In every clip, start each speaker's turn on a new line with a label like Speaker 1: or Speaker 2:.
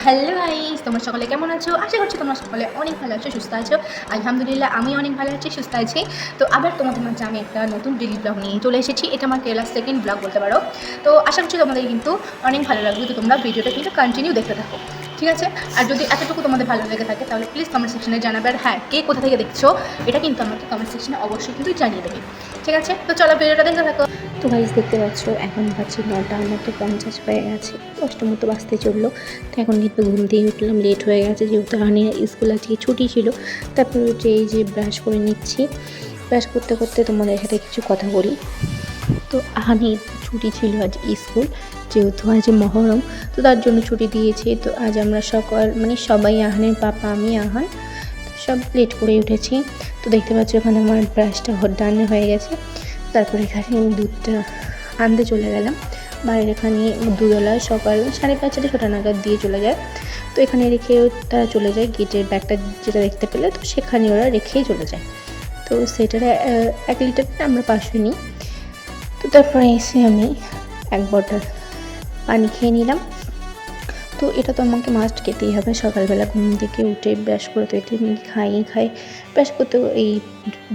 Speaker 1: Hello guys, তোমরা সকলে কেমন আছো? আশা করছি তোমরা সকলে অনেক ভালো আছো, সুস্থ আছো। আলহামদুলিল্লাহ আমি অনেক ভালো আছি, সুস্থ আছি। তো আবার তোমাদের মাঝে আমি একটা নতুন ডেইলি ব্লগ নিয়ে চলে এসেছি। এটা আমার কেরালার সেকেন্ড ব্লগ বলতে পারো। তো আশা করছি তোমাদের কিন্তু অনেক ভালো লাগবে। তো তোমরা ভিডিওটা কিন্তু কন্টিনিউ দেখতে থাকো, ঠিক আছে? আর যদি এতটুকু তোমাদের ভালো লেগে থাকে তাহলে প্লিজ কমেন্ট সেকশনে জানাবে। আর হ্যাঁ, কে কোথা থেকে দেখছো এটা কিন্তু আমাকে কমেন্ট সেকশনে অবশ্যই কিন্তু জানিয়ে দেবে, ঠিক আছে? তো চলো ভিডিওটা দেখতে থাকো।
Speaker 2: তো গাইস দেখতে পাচ্ছ এখন বাজছে 9টার মতো 50 হয়ে গেছে, 10টার মতো বাজতে চললো। তো এখন কিন্তু ঘুম দিয়ে উঠলাম, লেট হয়ে গেছে যেহেতু হানির স্কুল আজকে ছুটি ছিল। তারপরে উঠে এই যে ব্রাশ করে নিচ্ছি। ব্রাশ করতে করতে তোমাদের সাথে কিছু কথা বলি। তো হানির ছুটি ছিল আজ স্কুল, যেহেতু আজ মহরম, তো তার জন্য ছুটি দিয়েছে। তো আজ আমরা সবাই আহানের পাপা, আমি, আহান সব লেট করে উঠেছি। তো দেখতে পাচ্ছ এখানে আমার ব্রাশটা ডান হয়ে গেছে। তারপরে এখানে আমি দুধটা আনতে চলে গেলাম বাইরে। এখানে দুধওয়ালা সকাল 5:30 6টা নাগাদ দিয়ে চলে যায়। তো এখানে রেখে তারা চলে যায় গেটের ব্যাগটা যেটা দেখতে পেলে, তো সেখানে ওরা রেখেই চলে যায়। তো সেটার 1 লিটার আমরা 500 নিই। তো তারপরে এসে আমি 1 বটল পানি খেয়ে নিলাম। তো এটা তো আমাকে মাস্ট খেতেই হবে। সকালবেলা ঘুম থেকে উঠে ব্রাশ করে তো একটু খাই। ব্রাশ করতে এই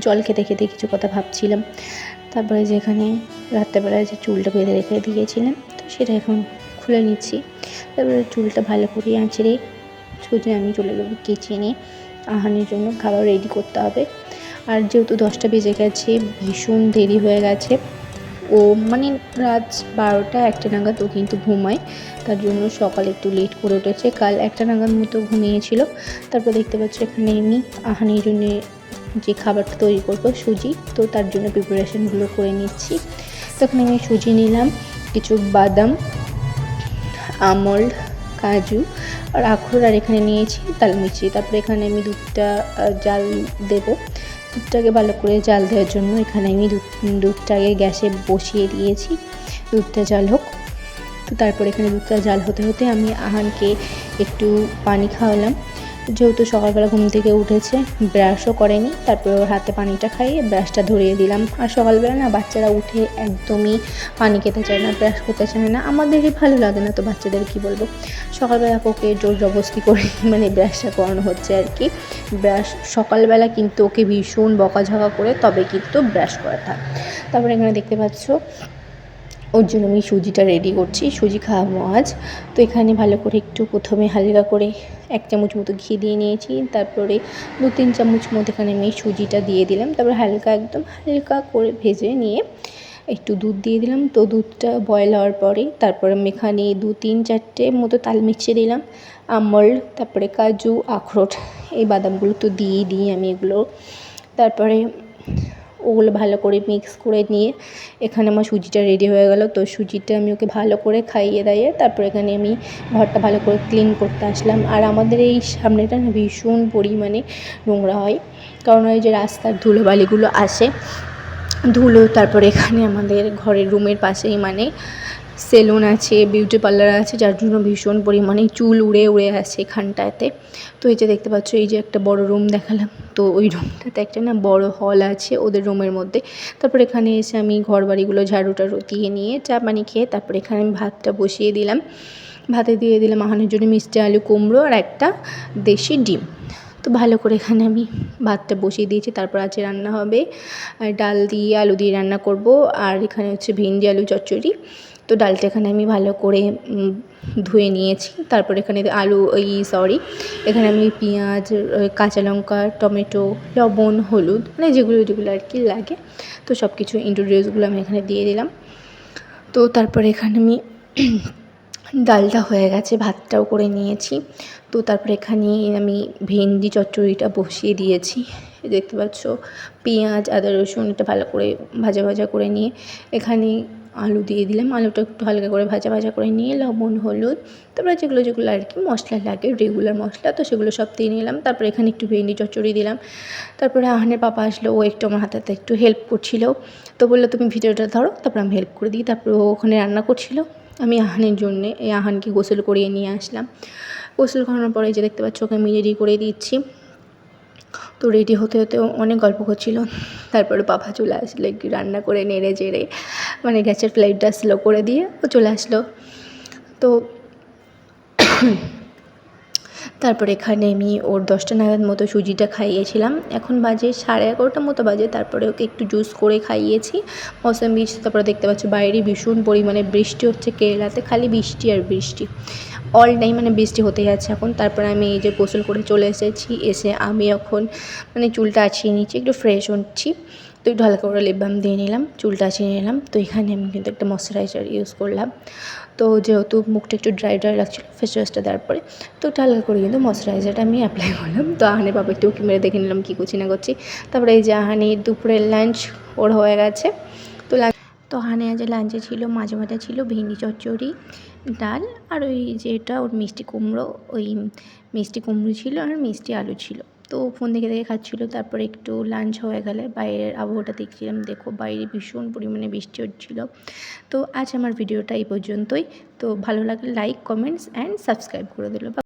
Speaker 2: জল খেতে খেতে কিছু কথা ভাবছিলাম। তারপরে যেখানে রাত্রেবেলায় যে চুলটা বেঁধে রেখে দিয়েছিলাম, তো সেটা এখন খুলে নিচ্ছি। তারপরে চুলটা ভালো করে আঁচড়ে ছুটে আমি চলে যাবো কিচেনে। আহানের জন্য খাবার রেডি করতে হবে। আর যেহেতু 10টা বেজে গেছে, ভীষণ দেরি হয়ে গেছে। ও রাত 12টা 1টা নাগাদ ও কিন্তু ঘুমায়, তার জন্য সকালে একটু লেট করে উঠেছে। কাল 1টা নাগাদ মতো ঘুমিয়েছিল। তারপর দেখতে পাচ্ছি এখানে আমি আহানের জন্যে যে খাবারটা তৈরি করবো সুজি, তো তার জন্য প্রিপারেশনগুলো করে নিচ্ছি। তখন আমি সুজি নিলাম, কিছু বাদাম, আমন্ড, কাজু আর আখরোট, আর এখানে নিয়েছি তালমিছরি। তারপরে এখানে আমি দুধটা জাল দেবো। দুধটাকে ভালো করে জাল দেওয়ার জন্য এখানে আমি দুধটাকে গ্যাসে বসিয়ে দিয়েছি, দুধটা জাল হোক। তো তারপর এখানে দুধটা জাল হতে হতে আমি আহানকে একটু পানি খাওয়ালাম। যেহেতু সকালবেলা ঘুম থেকে উঠেছে, ব্রাশও করেনি, তারপরে ওর হাতে পানিটা খাইয়ে ব্রাশটা ধরিয়ে দিলাম। আর সকালবেলা না বাচ্চারা উঠে একদমই পানি খেতে চায় না, ব্রাশ করতে চায় না, আমাদেরই ভালো লাগে না, তো বাচ্চাদের কি বলবো। সকালবেলা ওকে জোর জবরদস্তি করে ব্রাশটা করানো হচ্ছে আর কি। ব্রাশ সকালবেলা কিন্তু ওকে ভীষণ বকাঝকা করে তবে কিন্তু ব্রাশ করাটা। তারপরে এখানে দেখতে পাচ্ছ ওর জন্য আমি সুজিটা রেডি করছি, সুজি খাওয়াবো আজ। তো এখানে ভালো করে একটু প্রথমে হালকা করে 1 চামচ মতো ঘি দিয়ে নিয়েছি। তারপরে 2-3 চামচ মতো এখানে আমি সুজিটা দিয়ে দিলাম। তারপরে একদম হালকা করে ভেজে নিয়ে একটু দুধ দিয়ে দিলাম। তো দুধটা বয়েল হওয়ার পরে তারপরে আমি এখানে 2-3-4টে মতো তালমিছরি দিলাম, আমন্ড, তারপরে কাজু, আখরোট, এই বাদামগুলো তো দিই আমি এগুলো। তারপরে ওগুলো ভালো করে মিক্স করে নিয়ে এখানে আমার সুজিটা রেডি হয়ে গেল। তো সুজিটা আমি ওকে ভালো করে খাইয়ে দাইয়ে তারপর এখানে আমি ঘরটা ভালো করে ক্লিন করতে আসলাম। আর আমাদের এই সামনেটা না ভীষণ পরিমাণে নোংরা হয়, কারণ ওই যে রাস্তার ধুলোবালিগুলো আসে, ধুলো। তারপরে এখানে আমাদের ঘরের রুমের পাশেই সেলুন আছে, বিউটি পার্লার আছে, যার জন্য ভীষণ পরিমাণে চুল উড়ে আসে এখানটাতে। তো এই যে দেখতে পাচ্ছ, এই যে একটা বড় রুম দেখালাম, তো ওই রুমটাতে একটা না বড় হল আছে ওদের রুমের মধ্যে। তারপর এখানে এসে আমি ঘর বাড়িগুলো ঝাড়ু টাড়ু দিয়ে নিয়ে চা পানি খেয়ে তারপর এখানে আমি ভাতটা বসিয়ে দিলাম। ভাতে দিয়ে দিলাম আহানের জন্য মিষ্টি আলু কুমড়ো আর একটা দেশি ডিম। তো ভালো করে এখানে আমি ভাতটা বসিয়ে দিয়েছি। তারপর আজকে রান্না হবে ডাল দিয়ে আলু দিয়ে রান্না করব। আর এখানে হচ্ছে ভেন্ডি আলু চচ্চড়ি। তো ডালটা এখানে আমি ভালো করে ধুয়ে নিয়েছি। তারপর এখানে এখানে আমি পেঁয়াজ, কাঁচা লঙ্কা, টমেটো, লবণ, হলুদ, যেগুলো আর কি লাগে, তো সব কিছু ইনগ্রিডিয়েন্টসগুলো আমি এখানে দিয়ে দিলাম। তো তারপরে এখানে আমি ডালটা হয়ে গেছে, ভাতটাও করে নিয়েছি। তো তারপরে এখানে আমি ভেন্ডি চচ্চড়িটা বসিয়ে দিয়েছি। দেখতে পাচ্ছ পেঁয়াজ, আদা, রসুন এটা ভালো করে ভাজা করে নিয়ে এখানে আলু দিয়ে দিলাম। আলুটা একটু হালকা করে ভাজা করে নিয়ে লবণ, হলুদ, তারপরে যেগুলো আর কি মশলা লাগে, রেগুলার মশলা, তো সেগুলো সব দিয়ে নিলাম। তারপরে এখানে একটু ভেন্ডি চচ্চড়ি দিলাম। তারপরে আহানের পাপা আসলো, ও একটু আমার হাতে একটু হেল্প করছিল। তো বললো তুমি ভিডিওটা ধরো, তারপর আমি হেল্প করে দিই। তারপরে ও ওখানে রান্না করছিল, আমি আহানের জন্যে আহানকে গোসল করিয়ে নিয়ে আসলাম। গোসল করানোর পরে যে দেখতে পাচ্ছ ওকে আমি রেডি করে দিচ্ছি। তো রেডি হতে অনেক গল্প করছিল। তারপরে পাপা চলে আসলো, একটু রান্না করে নেড়ে চেড়ে গ্যাসের ফ্লেমটা স্লো করে দিয়ে ও চলে আসলো। তো তারপর এখানে আমি ওর 10টা নাগাদ মতো সুজিটা খাইয়েছিলাম। এখন বাজে 11:30 মতো বাজে। তারপরে ওকে একটু জুস করে খাইয়েছি মৌসম্বি। তারপরে দেখতে পাচ্ছ বাইরে ভীষণ পরিমাণে বৃষ্টি হচ্ছে। কেরালাতে খালি বৃষ্টি আর বৃষ্টি, অল টাইম মানে বৃষ্টি হতেই যাচ্ছে এখন। তারপরে আমি এই যে গোসল করে চলে এসেছি। এসে আমি এখন মানে চুলটা আঁচিয়ে নিচ্ছি, একটু ফ্রেশ হচ্ছি। তো একটু হালকা করে লিপ বাম দিয়ে নিলাম, চুলটা আঁচিয়ে নিলাম। তো এখানে আমি কিন্তু একটা ময়শ্চারাইজার ইউজ করলাম। তো যেহেতু মুখটা একটু ড্রাই ড্রাই লাগছিলো ফেস ওয়াশটা দেওয়ার পরে, তো একটু হালকা করে কিন্তু ময়শ্চারাইজারটা আমি অ্যাপ্লাই করলাম। তো আহানের বাবা একটু উঁকি মেরে দেখে নিলাম কী করছি না করছি। তারপরে এই যে আহানির দুপুরের লাঞ্চ ওর হয়ে গেছে। তো আহানে আজ লাঞ্চে ছিল মাঝে মাঝে ছিল ভেন্ডি চচ্চড়ি, ডাল, আর ওই যেটা ওর মিষ্টি কুমড়ো, ওই মিষ্টি কুমড়ো ছিল আর মিষ্টি আলু ছিল। তো ফোন দেখে দেখে খাচ্ছিলো। তারপরে একটু লাঞ্চ হয়ে গেলে বাইরের আবহাওয়াটা দেখছিলাম। দেখো বাইরে ভীষণ পরিমাণে বৃষ্টি হচ্ছিলো। তো আজ আমার ভিডিওটা এই পর্যন্তই। তো ভালো লাগলে লাইক, কমেন্টস অ্যান্ড সাবস্ক্রাইব করে দিল।